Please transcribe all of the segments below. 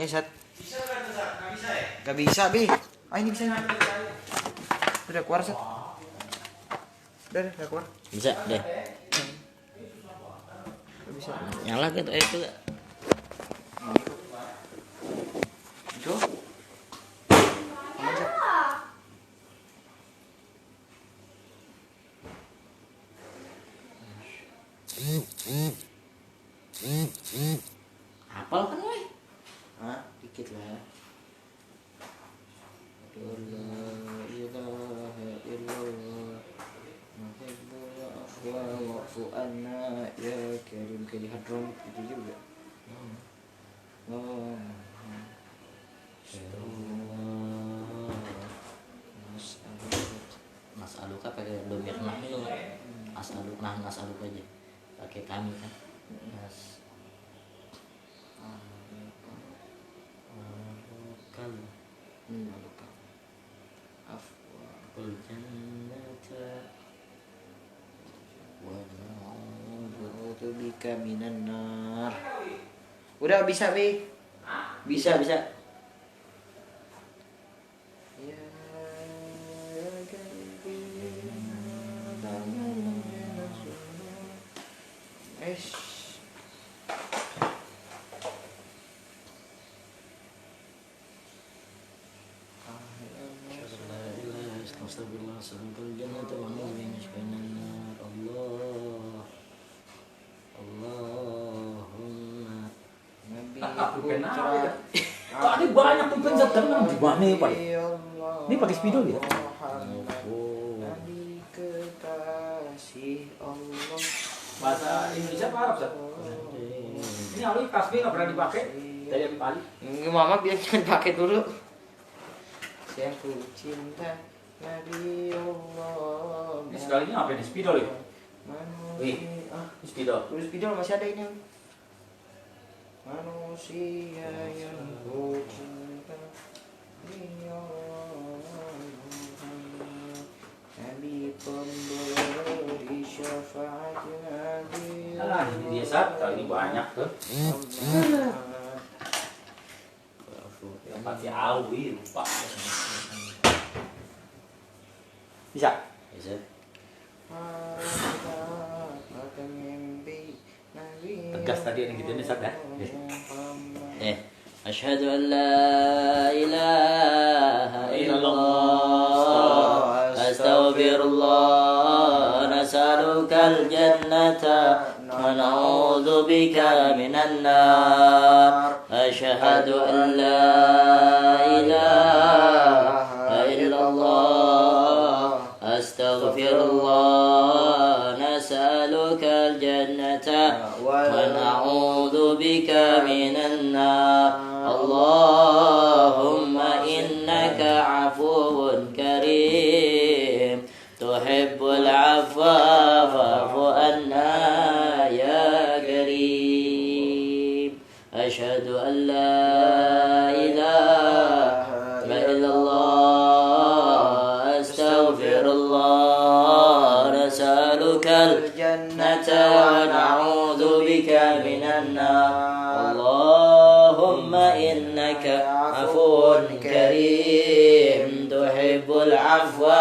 Sat. Bisa kan tuh, Sat? Nggak bisa ya? Gak bisa, Bi. Ah, ini bisa. Udah keluar, Sat. Udah keluar. Bisa deh. Gak bisa. Nyala gitu itu. Itu. Aman, Sat. Hafal kan, woi? Hah? Dikit lah. La ilaha illallah. Muhibbu afwa wa'fu anna ya karim ke di hadrom itu juga. Oh. Mas Aluka pakai domir nah itu. Mas Aluk nah Mas Aluk aja. Pakai kami kan. Mas Alukal. Lupa. Afwa. Qul jannata Wa na'udzu bika minan nar. Udah bisa, Bi. bisa. Ya kalbi. Astagfirullah, sabul jannata wa na'udzu bika minan nar. Allahumma Nabi pulpen apa putra. ya? Tadi banyak pulpen sedang di mana ya, Pak? Ini pakai spidol ya? Nabi kekasih Allah. Bahasa Indonesia apa Arab, Sat? Ini Ali tasbih nggak pernah dipakai dari Abi Pali. Mama biar jangan pakai dulu. Yang ku cinta Nabi Allah. Ini sekalinya apa ini? Spidol ya? Wih, ini spidol. Tulis spidol masih ada ini. Manusia yang ku cinta dia Nabi pemberi syafaat Nabi. Nah, ini dia, Sat. Kali ini banyak tuh. Yang pasti awi lupa. Bisa. bisa. Tegas tadi yang gitu nih, Sat ya. Asyhadu an la ilaha illallah astaghfirullah nas'alukal jannata wa na'udzu bika minan nar. Asyhadu an la ilaha illallah astaghfirullah nas'alukal jannata wa na'udzu bika minan nar. Allahumma innaka afuwun karim tuhibbul afwa fa'fu anna ya karim. Asyhadu an la ilaha illallah astaghfirullah nas'alukal jannata wa na'udzu bika minan nar. Allahumma innaka afuwun karim tuhibbul afwa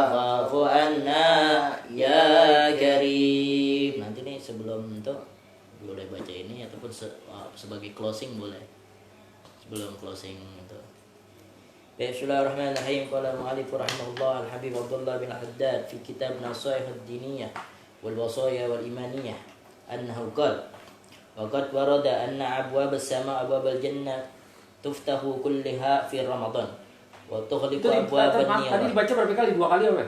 fa'fu anna ya karim. Nanti nih sebelum itu boleh baca ini ataupun sebagai closing boleh. Sebelum closing itu. Bismillahirrahmanirrahim. Qala al-mu'allif rahimahullah al-habib Abdullah bin Haddad fi kitab Nasaih ad-diniyah wal wasaya wal imaniyah annahu qala وقد ورد أن أبواب السماء أبواب الجنة تفتح كلها في رمضان وتغلق أبواب Tadi النيران. dibaca berapa kali? 2 kali apa?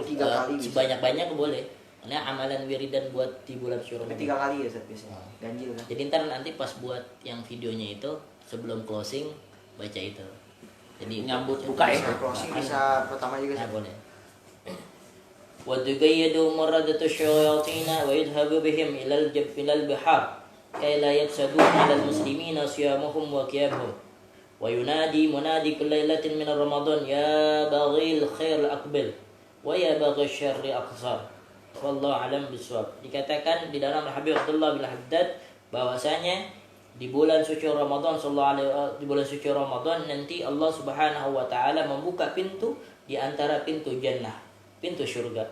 Tiga kali bisa. Sebanyak-banyak boleh. Karena amalan wiridan buat di bulan Tapi Ramadan. 3 kali ya, Sat, biasanya. Ganjil kan. Jadi ntar nanti pas buat yang videonya itu sebelum closing baca itu. Jadi Nyambut buka ya? Bisa closing bisa pertama juga, Nah, Sat. boleh. وتقيد مردة الشياطين ويذهب بهم إلى البحار كي لا يفسدون على المسلمين صيامهم وقيامهم وينادي منادي كل ليلة من رمضان يا باغي الخير أقبل ويا باغي الشر أقصر Wallahu alam biswab. Dikatakan di dalam Habib Abdullah bin Haddad bahwasanya di bulan suci Ramadan di bulan suci Ramadan nanti Allah Subhanahu wa taala membuka pintu di antara pintu jannah, pintu surga.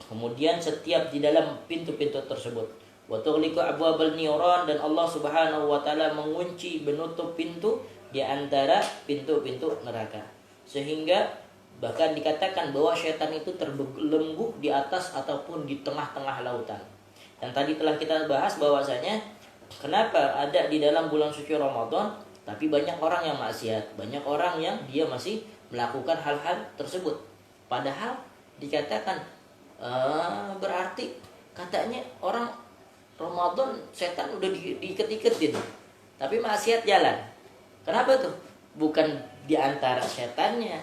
Kemudian setiap di dalam pintu-pintu tersebut wa tughliqu abwabal niran, dan Allah Subhanahu wa taala mengunci, menutup pintu di antara pintu-pintu neraka. Sehingga bahkan dikatakan bahwa syaitan itu terbelenggu di atas ataupun di tengah-tengah lautan. Dan tadi telah kita bahas bahwasanya kenapa ada di dalam bulan suci Ramadan tapi banyak orang yang maksiat, banyak orang yang dia masih melakukan hal-hal tersebut. Padahal dikatakan berarti katanya orang Ramadan setan udah diiket-iketin, tapi maksiat jalan. Kenapa tuh? Bukan di antara setannya,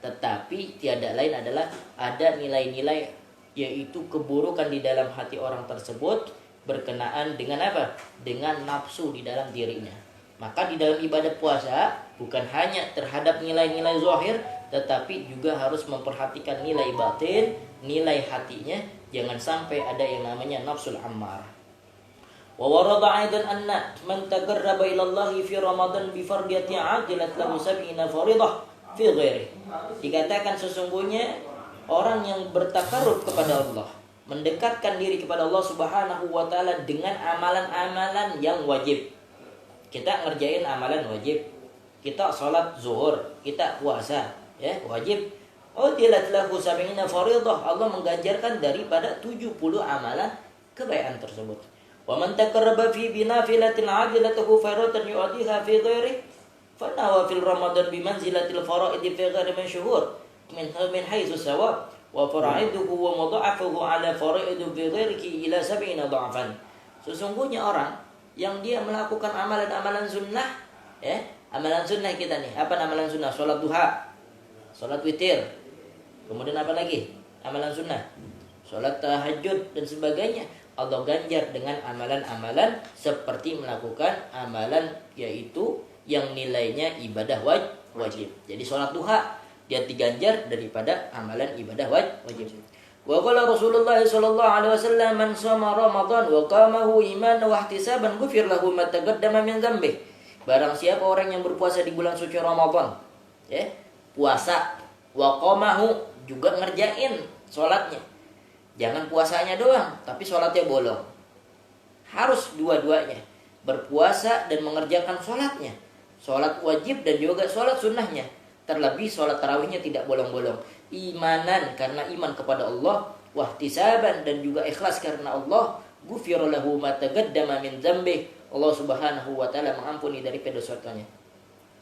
tetapi tiada lain adalah ada nilai-nilai, yaitu keburukan di dalam hati orang tersebut berkenaan dengan apa? Dengan nafsu di dalam dirinya. Maka di dalam ibadah puasa bukan hanya terhadap nilai-nilai zahir, tetapi juga harus memperhatikan nilai batin, nilai hatinya. Jangan sampai ada yang namanya nafsul ammar. Wa warada aidan anna man taqarraba ila Allah fi Ramadan bi fardiyati 'adilat lahu 70 faridah fi ghairi. Dikatakan sesungguhnya orang yang bertakarrub kepada Allah, mendekatkan diri kepada Allah Subhanahu wa taala dengan amalan-amalan yang wajib. Kita ngerjain amalan wajib. Kita salat zuhur, kita puasa, ya, wajib. Udilat lahu 70 faridah. Allah mengganjarkan daripada 70 amalan kebaikan tersebut. Wa man taqarraba fi binafilatin 'adilatuhu faridatan yu'adhiha fi ghairi fa nawa fil ramadan bi manzilatil fara'id fi ghairi man syuhur min haitsu sawab wa fara'iduhu wa mudha'afuhu 'ala fara'id fi ghairihi ila 70 dha'fan. Sesungguhnya orang yang dia melakukan amalan-amalan sunnah, ya, amalan sunnah kita nih, apa amalan sunnah? Salat duha, salat witir. Kemudian apa lagi? Amalan sunnah. Salat tahajud dan sebagainya. Allah ganjar dengan amalan-amalan seperti melakukan amalan yaitu yang nilainya ibadah wajib. Jadi sholat duha dia diganjar daripada amalan ibadah wajib. Wa qala Rasulullah sallallahu alaihi wasallam man shoma Ramadan wa qamahu imanan wa ihtisaban ghufir lahu ma taqaddama min dzambi. Barang siapa orang yang berpuasa di bulan suci Ramadan, ya, puasa, wa qamahu juga ngerjain sholatnya. Jangan puasanya doang, tapi sholatnya bolong. Harus dua-duanya. Berpuasa dan mengerjakan sholatnya. Sholat wajib dan juga sholat sunnahnya. Terlebih sholat tarawihnya tidak bolong-bolong. Imanan karena iman kepada Allah. Wahtisaban dan juga ikhlas karena Allah. Ghufira lahu ma taqaddama min dzambi. Allah Subhanahu wa taala mengampuni daripada dosanya.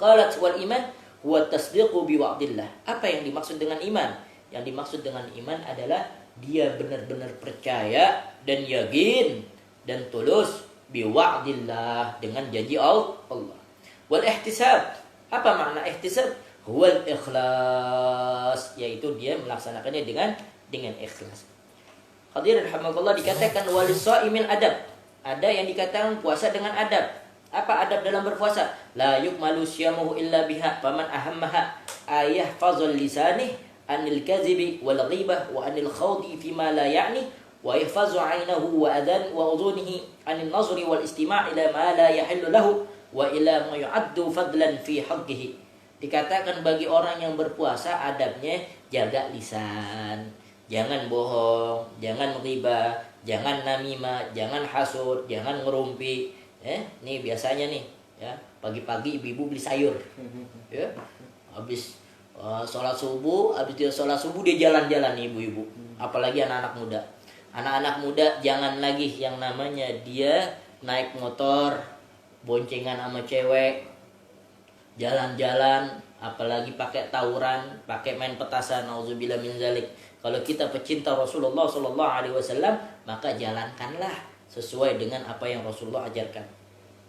Qalat wal iman huwa tasdiqu bi wa'dillah. Apa yang dimaksud dengan iman? Yang dimaksud dengan iman adalah dia benar-benar percaya dan yakin dan tulus biwa'dillah, dengan janji Allah. Wal ihtisab, apa makna ihtisab? Huwal ikhlas, yaitu dia melaksanakannya dengan ikhlas. Hadirin rahimakumullah, dikatakan walis shaimin adab. Ada yang dikatakan puasa dengan adab. Apa adab dalam berpuasa? La yukmalu syamuhu illa biha faman ahammaha ayahfazul lisanih anil kadhibi wal ghibah wa anil khawdi fima la ya'ni wa yahfazu 'ainahu wa adhan wa udhunihi anil nazri wal istima' ila ma la yahillu lahu wa ila ma yu'addu fadlan fi haqqihi. Dikatakan bagi orang yang berpuasa adabnya jaga lisan, jangan bohong, jangan ghibah, jangan namimah, jangan hasud, jangan ngerumpi. Nih biasanya nih, ya, pagi-pagi ibu-ibu beli sayur. Ya. Habis sholat subuh, habis dia sholat subuh dia jalan-jalan nih ibu-ibu. Apalagi anak-anak muda. Anak-anak muda jangan lagi yang namanya dia naik motor, boncengan sama cewek, jalan-jalan, apalagi pakai tawuran, pakai main petasan, nauzubillah min zalik. Kalau kita pecinta Rasulullah sallallahu alaihi wasallam, maka jalankanlah sesuai dengan apa yang Rasulullah ajarkan.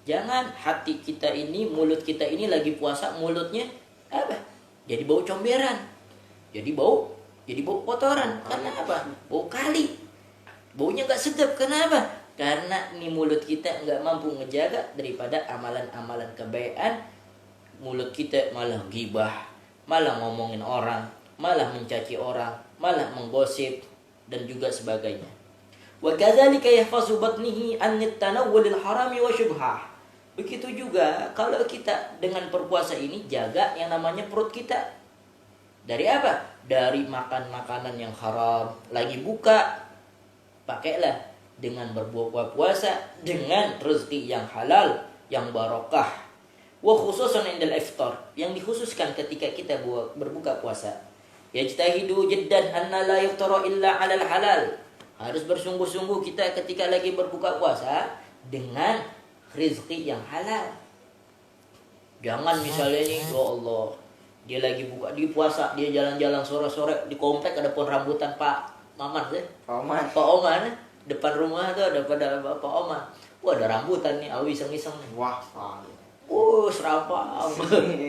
Jangan hati kita ini, mulut kita ini lagi puasa, mulutnya apa? Jadi bau comberan, jadi bau kotoran. Karena apa? Bau kali, baunya nggak sedap. Kenapa? Karena ini mulut kita nggak mampu ngejaga daripada amalan-amalan kebaikan. Mulut kita malah gibah, malah ngomongin orang, malah mencaci orang, malah menggosip dan juga sebagainya. Wa kadzalika yahfazu batnihi an tanawwulil harami wa syubhah. Begitu juga kalau kita dengan berpuasa ini jaga yang namanya perut kita. Dari apa? Dari makan makanan yang haram. Lagi buka, pakailah dengan berbuka puasa dengan rezeki yang halal, yang barokah. Wa khususan indal iftar, yang dikhususkan ketika kita berbuka puasa. Yajtahidu jiddan anna la yuftara illa 'alal halal. Harus bersungguh-sungguh kita ketika lagi berbuka puasa dengan rezeki yang halal. Jangan misalnya nih, ya Allah, dia lagi buka di puasa, dia jalan-jalan sore-sore di komplek ada pohon rambutan Pak Maman sih. Pak Oman depan rumah tuh ada pada Pak Oman. Wah, ada rambutan nih, awi iseng-iseng. Wah, Serapam.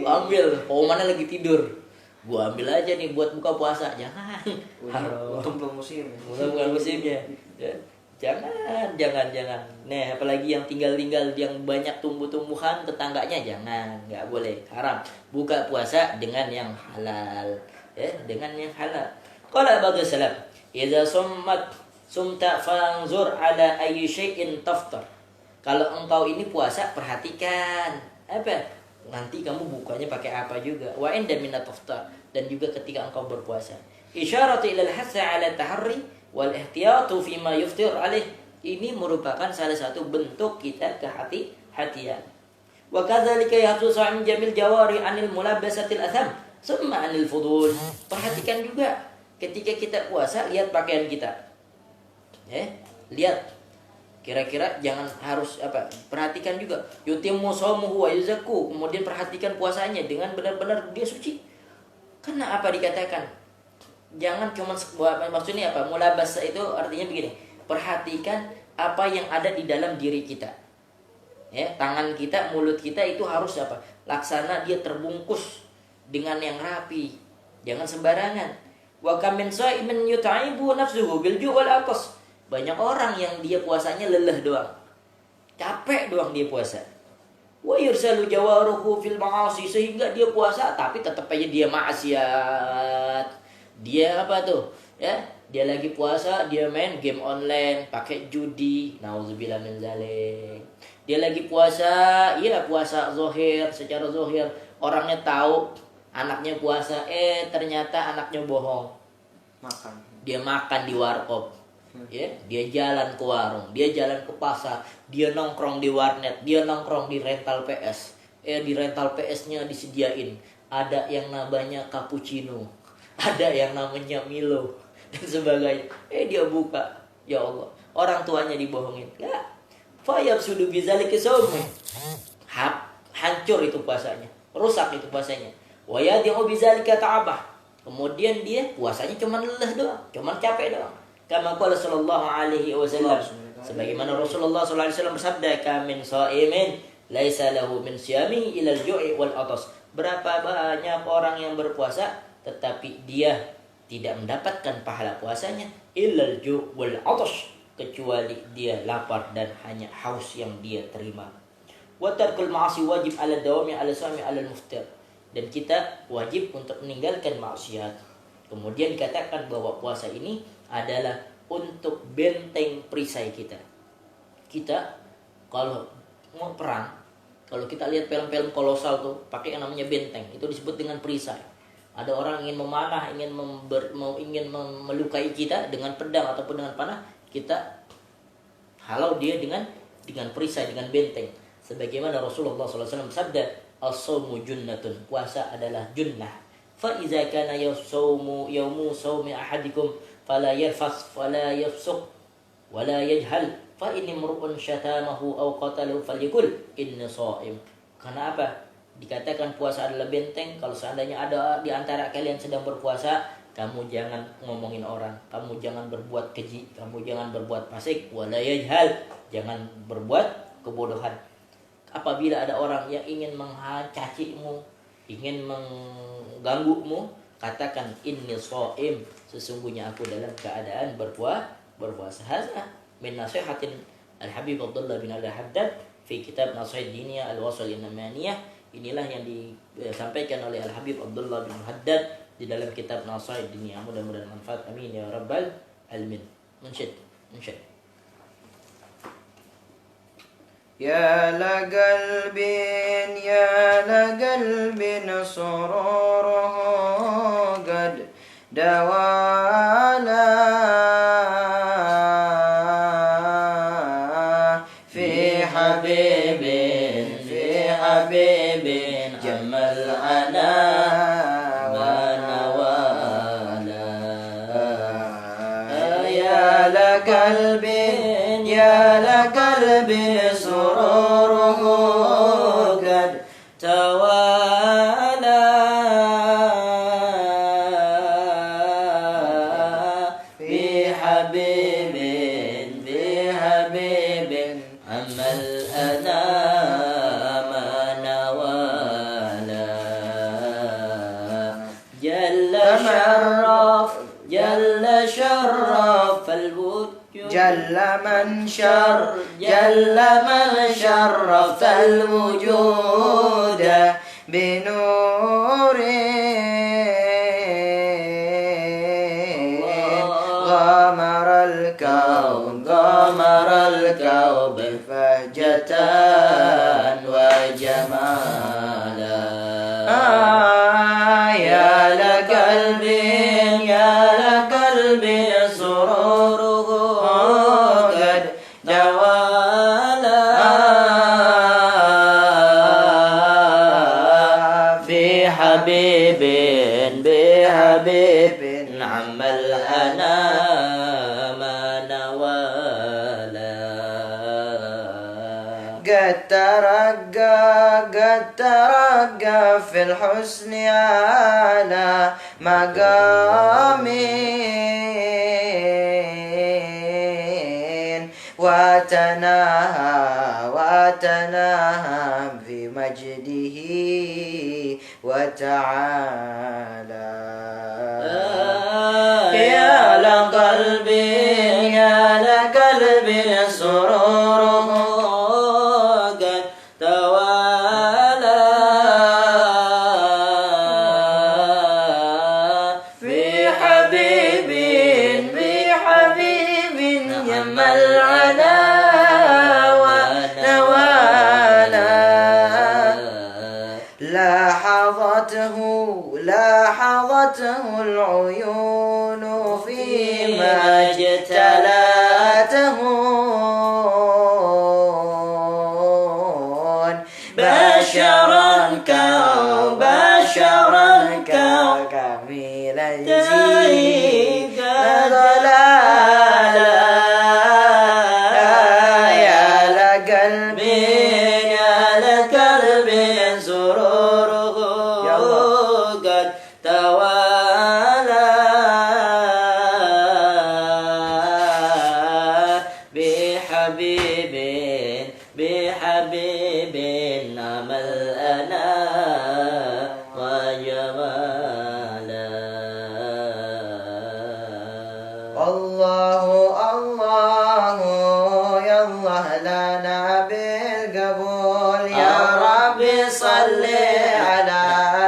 Ambil, Pak Omannya lagi tidur. Gua ambil aja nih buat buka puasa. Jangan. untung belum musim. Bukan musimnya. Ya. Jangan. Nah, apalagi yang tinggal-tinggal yang banyak tumbuh-tumbuhan tetangganya, jangan, nggak boleh, haram. Buka puasa dengan yang halal, ya, dengan yang halal. Qala Abu Salam, "Idza sumta fanzur ala ayyi syai'in taftar." Kalau engkau ini puasa, perhatikan apa? Nanti kamu bukanya pakai apa juga. Wa inda minat taftar, dan juga ketika engkau berpuasa. Isyaratu ila al-hatha ala taharri wal ihtiyatu fima yuftir alaih. Ini merupakan salah satu bentuk kita kehati-hatian. Wa kadzalika yahsu sha'im jamil jawari anil mulabbasatil atham summa anil fudul. Perhatikan juga ketika kita puasa, lihat pakaian kita. Lihat. Kira-kira jangan harus apa? Perhatikan juga yutimmu shaumuhu wa yuzakku. Kemudian perhatikan puasanya dengan benar-benar dia suci. Karena apa dikatakan? Jangan cuma maksudnya apa? Mulabas itu artinya begini. Perhatikan apa yang ada di dalam diri kita. Ya, tangan kita, mulut kita itu harus apa? Laksana dia terbungkus dengan yang rapi. Jangan sembarangan. Wa kam min sha'imin yut'ibu nafsuhu bil ju' wal 'atas. Banyak orang yang dia puasanya lelah doang. Capek doang dia puasa. Wa yursalu jawaruhu fil ma'asi, sehingga dia puasa tapi tetap aja dia maksiat. Dia apa tuh? Ya, dia lagi puasa, dia main game online, pakai judi. Nauzubillah min dzalik. Dia lagi puasa, iya puasa zahir, secara zahir. Orangnya tahu anaknya puasa, ternyata anaknya bohong. Dia makan di warkop. Ya, dia jalan ke warung, dia jalan ke pasar, dia nongkrong di warnet, dia nongkrong di rental PS. Di rental PS-nya disediain ada yang namanya cappuccino, ada yang namanya Milo dan sebagainya. Dia buka, ya Allah, orang tuanya dibohongin. Ya, fayab sudu bizalika saum. Hancur itu puasanya, rusak itu puasanya. Wa yadi'u bizalika ta'abah. Kemudian dia puasanya cuma lelah doang, cuma capek doang. Kama qala sallallahu alaihi wasallam, sebagaimana Rasulullah sallallahu alaihi wasallam bersabda, "Kamin sha'imin laisa lahu min siyami ila al-ju'i wal 'atas." Berapa banyak orang yang berpuasa tetapi dia tidak mendapatkan pahala puasanya illa al-ju' wal 'atas, kecuali dia lapar dan hanya haus yang dia terima. Wa tarkul ma'asi wajib 'ala dawami 'ala sami 'ala al-muftir. Dan kita wajib untuk meninggalkan maksiat. Kemudian dikatakan bahwa puasa ini adalah untuk benteng perisai kita. Kita kalau mau perang, kalau kita lihat film-film kolosal tuh pakai yang namanya benteng, itu disebut dengan perisai. Ada orang ingin memanah, ingin melukai kita dengan pedang ataupun dengan panah, kita halau dia dengan perisai, dengan benteng. Sebagaimana Rasulullah SAW sabda, "As-shaumu junnatun." Puasa adalah junnah. Fa iza kana yaumu shaumi ahadikum fala yarfas fala yafsuq wala yajhal fa in imru'un syatamahu aw qatalahu falyakul inni shaim. Karena apa? Dikatakan puasa adalah benteng. Kalau seandainya ada di antara kalian sedang berpuasa, kamu jangan ngomongin orang, kamu jangan berbuat keji, kamu jangan berbuat fasik, wala yajhal, jangan berbuat kebodohan. Apabila ada orang yang ingin mencacimu, ingin mengganggumu, katakan inni shaim, sesungguhnya aku dalam keadaan berpuasa. Hadza min nasihatin Al-Habib Abdullah bin Al-Haddad fi kitab Nasihat Diniyah Al-Wasal Inamaniyah. Inilah yang disampaikan oleh Al-Habib Abdullah bin Al-Haddad di dalam kitab Nasihat Diniyah. Mudah-mudahan manfaat, amin ya rabbal alamin. Munsyid. يا لقلب يا لقلب سروره قد دوانا في حبيب جم العنا ما نوالا يا لقلب سروره قد توالى في حبيب عم الأنا ما نوالا جل شرف الوجود جل من شرف الوجود بنور غامر الكون بفهجة وجمالا يا لقلب سروره قد دوالا في حبيب عم الأنا ما نوالا قد ترقى في الحسن على مقامين وتناهى في مجده وتعالى يا لقلب سروره قد توالى في حبيب يم العلا ونوالا لاحظته العيون فيما اجتلاته بشرا كاملا زيد ضلالا يا لقلب سروره قد توالى بحبيب نام الأنا وجمالا الله يا الله لنا بالقبول يا ربي صل على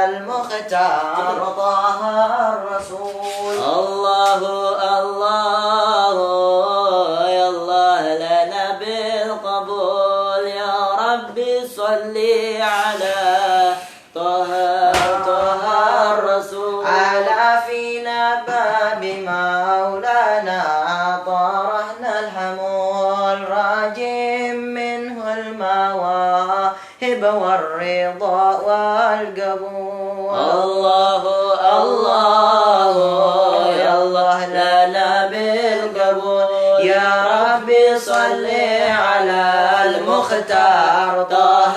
المختار طه الرسول الله يا الله لنا بالقبول يا ربي صل على طه الرسول على فينا باب مولانا طرحنا الحمول راجم منه المواهب والرضا والقبول الله يا الله لنا بالقبول يا ربي صل على المختار طه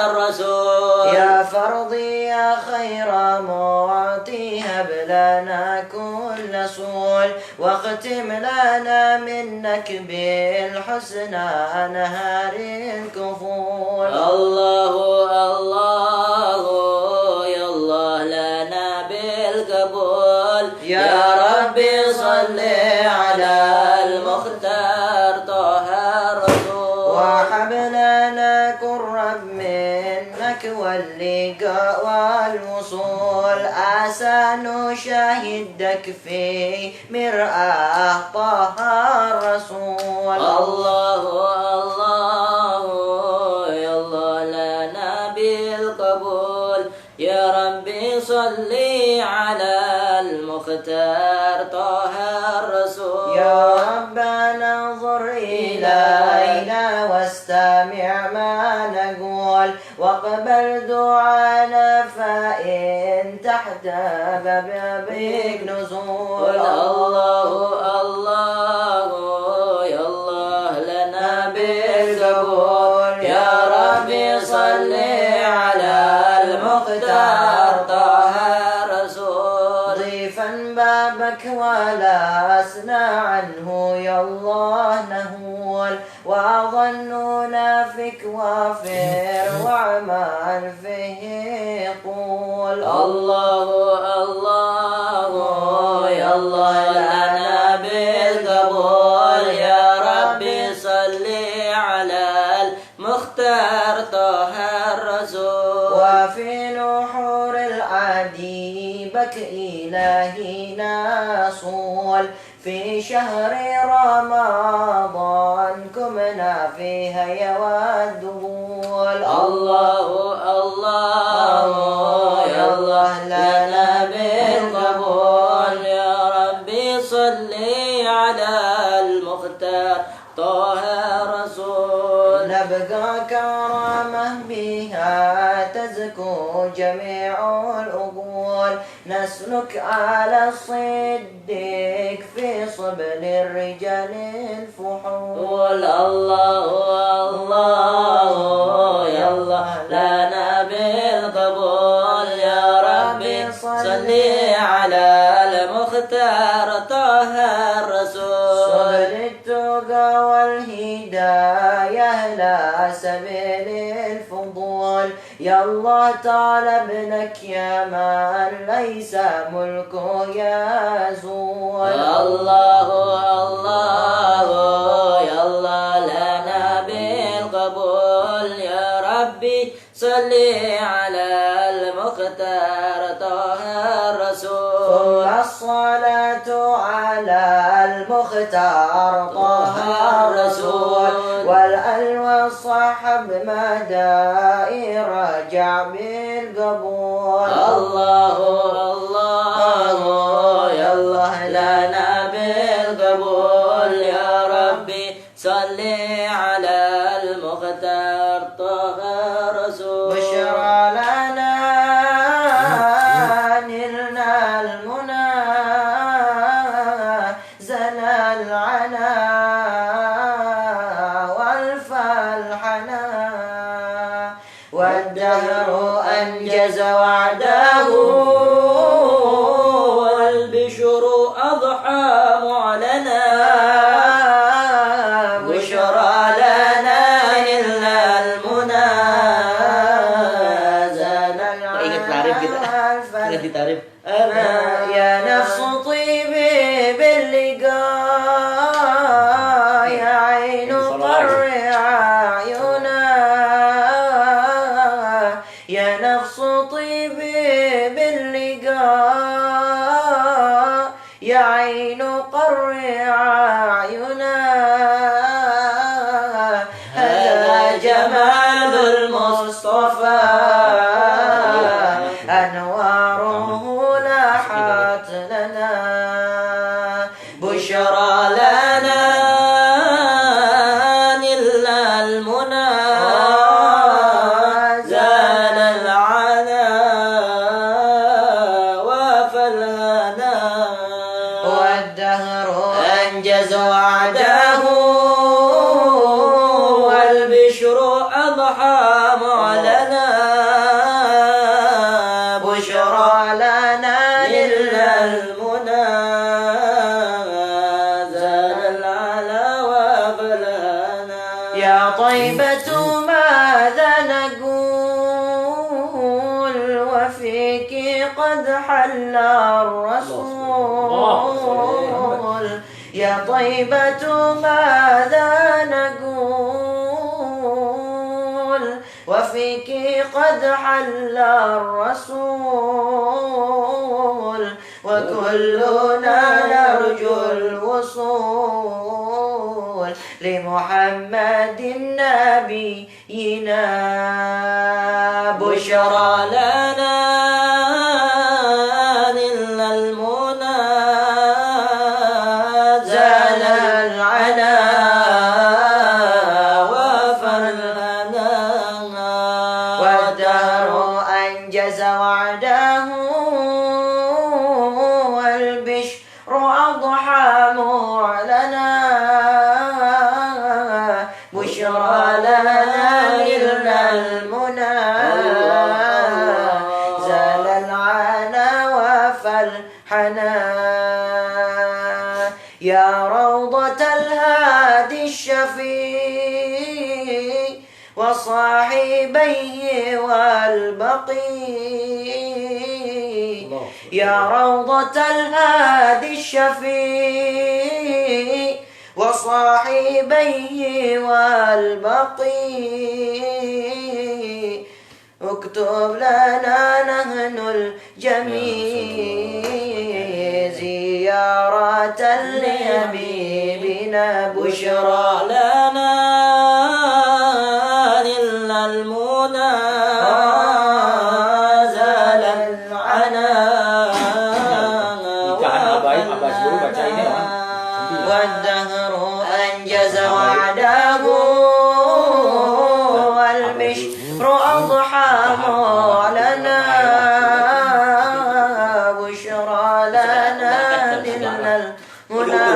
الرسول يا فرضي يا خير معطي هب لنا كل صول واختم لنا منك بالحسنى نهار الكفول الله يا الله لنا بالقبول يا ربي صل على المختار طه الرسول وهب لنا قرب منك واللقاء والوصول عسى نشاهدك في مرآة طه الرسول الله المقبول يا ربي صل على المختار طه الرسول يا ربنا انظر إلينا واستمع ما نقول واقبل دعانا فإن تحت بابك نزول الله الله يا الله لنا بالقبول يا ربي صل على المختار طه الرسول ضيفا بابك ولا أسنى عنه يا الله نهول وظنونا فيك وافر وعمل فيه قول الله الله يا الله لنا بالقبول يا ربي صل على المختار طه الرسول وفي نحور العدي بك إلهنا صول في شهر رمضان كمنا فيها يود قول الله الله يا الله لنا بالقبول يا ربي صل على المختار طه رسول نبقى كرامة بها تزكو جميع العقول نسلك على الصديق في صبل الرجال الفحول الله الله يا الله لنا بالقبول يا ربي صل على المختار طه الرسول صبر التقى والهداية لا سبيل الفضول يا الله تعالى ابنك يا من ليس ملكه يزول الله الله يا الله لنا بالقبول يا ربي صل على المختار طه الرسول ثم الصلاة على المختار طه الرسول والآل والصحب ما دائر رجع بالقبول الله الله يا الله لنا بالقبول يا ربي صل على المختار طه الرسول بشرى لنا نلنا المنى زنا العنا والفالحنا والدهر أنجز وعده والبشر أضحى معلنا بشرى لنا إلا المنى زاد العالم ditarif. يا نفس طيبي باللقاء يا عين قرع عيونا يا نفس طيبي باللقاء يا عين قرع عيونا هذا جمال المصطفى أنواره لاحت لنا بشرى لنا إلا المنى زال العنا وفلنا والدهر أنجز وعده والبشر أضحى معلنا بشرى لنا إلا المنى زال العلا وفلنا يا طيبة ماذا نقول وفيك قد حل الرسول يا طيبة ماذا نقول وفيك قد حل الرسول وكلنا نرجو الوصول لمحمد نبينا بشرى لنا إلا المنى زال العنا وفرنا والدهر أنجز وعده والبشر أضحى معلنا بشرى لنا نلنا المنى زال العنا وفالحنا يا روضة الهادي الشفيع وصاحبيه والبقي يا روضة الهادي الشفيع وصاحبيه والبقي اكتب لنا نحن الجميع زيارة لحبيبنا بشرى لنا إلا المنى زال العنا Nikahan Abah suruh baca ini kan. والدهر أنجز وعده والبشر أضحى معلنا بشرى لنا نلنا المنى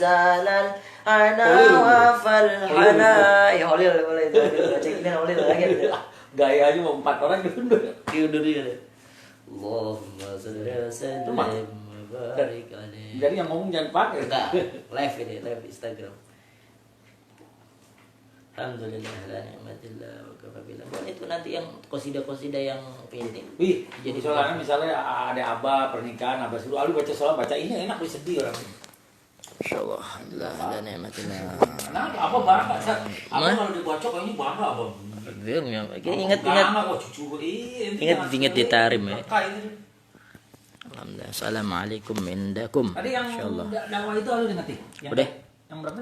زال العنا وفالحنا ya Holil boleh itu baca gini Holil lagi Gayanya mau 4 orang diundur. diundur ya Allahumma shalli ala sayyidina barik alaihi. Jadi yang ngomong jangan pakai. Enggak, live ini, live Instagram. Alhamdulillah la ni'matillah wa kafa billah. Bukan itu nanti yang qasidah-qasidah yang ini. Wih, Jadi jadi misalnya ada Abah pernikahan, Abah suruh Alwi baca sholat, baca ini enak sedih orang. Insyaallah alhamdulillah la ni'matillah. Kenapa? Abah bangga. Abah kalau dibaca kayaknya bangga Abah. Ingat ditarim ya. Alhamdulillah. Assalamualaikum indakum. Tadi yang Insyaallah. dakwah itu Alwi ngerti? Udah. Yang berapa?